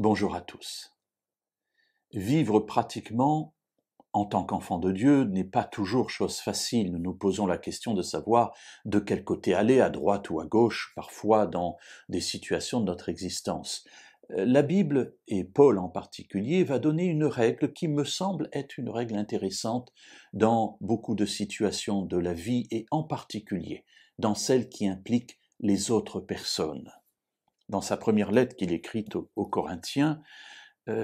Bonjour à tous. Vivre pratiquement en tant qu'enfant de Dieu n'est pas toujours chose facile. Nous nous posons la question de savoir de quel côté aller, à droite ou à gauche, parfois dans des situations de notre existence. La Bible, et Paul en particulier, va donner une règle qui me semble être une règle intéressante dans beaucoup de situations de la vie et en particulier dans celles qui impliquent les autres personnes. Dans sa première lettre qu'il écrit aux Corinthiens,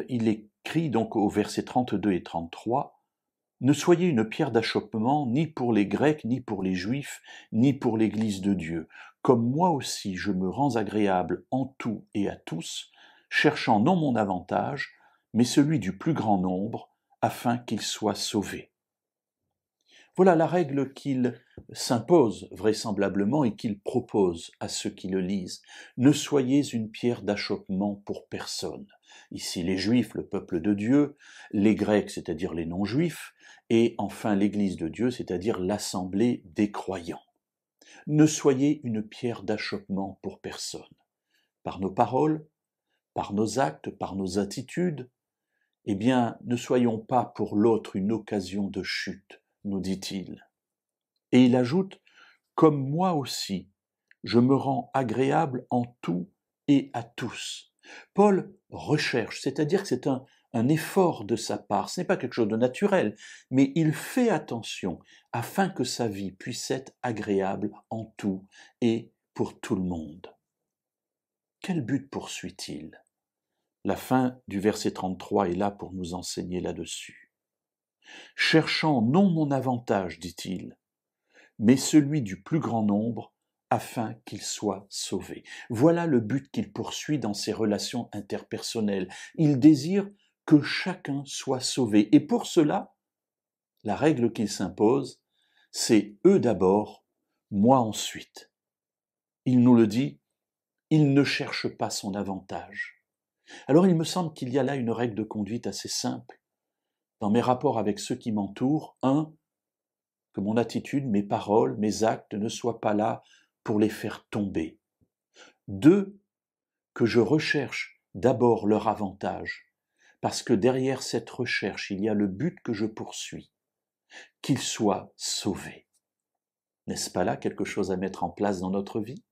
il écrit donc au versets 32 et 33, « Ne soyez une pierre d'achoppement ni pour les Grecs, ni pour les Juifs, ni pour l'Église de Dieu, comme moi aussi je me rends agréable en tout et à tous, cherchant non mon avantage, mais celui du plus grand nombre, afin qu'ils soient sauvés. » Voilà la règle qu'il s'impose vraisemblablement et qu'il propose à ceux qui le lisent. Ne soyez une pierre d'achoppement pour personne. Ici les Juifs, le peuple de Dieu, les Grecs, c'est-à-dire les non-Juifs, et enfin l'Église de Dieu, c'est-à-dire l'assemblée des croyants. Ne soyez une pierre d'achoppement pour personne. Par nos paroles, par nos actes, par nos attitudes, eh bien, ne soyons pas pour l'autre une occasion de chute, nous dit-il. Et il ajoute, « Comme moi aussi, je me rends agréable en tout et à tous. » Paul recherche, c'est-à-dire que c'est un effort de sa part, ce n'est pas quelque chose de naturel, mais il fait attention afin que sa vie puisse être agréable en tout et pour tout le monde. Quel but poursuit-il ? La fin du verset 33 est là pour nous enseigner là-dessus. « Cherchant non mon avantage, dit-il, mais celui du plus grand nombre, afin qu'ils soient sauvés. » Voilà le but qu'il poursuit dans ses relations interpersonnelles. Il désire que chacun soit sauvé. Et pour cela, la règle qu'il s'impose, c'est eux d'abord, moi ensuite. Il nous le dit, il ne cherche pas son avantage. Alors il me semble qu'il y a là une règle de conduite assez simple. Dans mes rapports avec ceux qui m'entourent, 1, que mon attitude, mes paroles, mes actes ne soient pas là pour les faire tomber. 2, que je recherche d'abord leur avantage, parce que derrière cette recherche, il y a le but que je poursuis, qu'ils soient sauvés. N'est-ce pas là quelque chose à mettre en place dans notre vie ?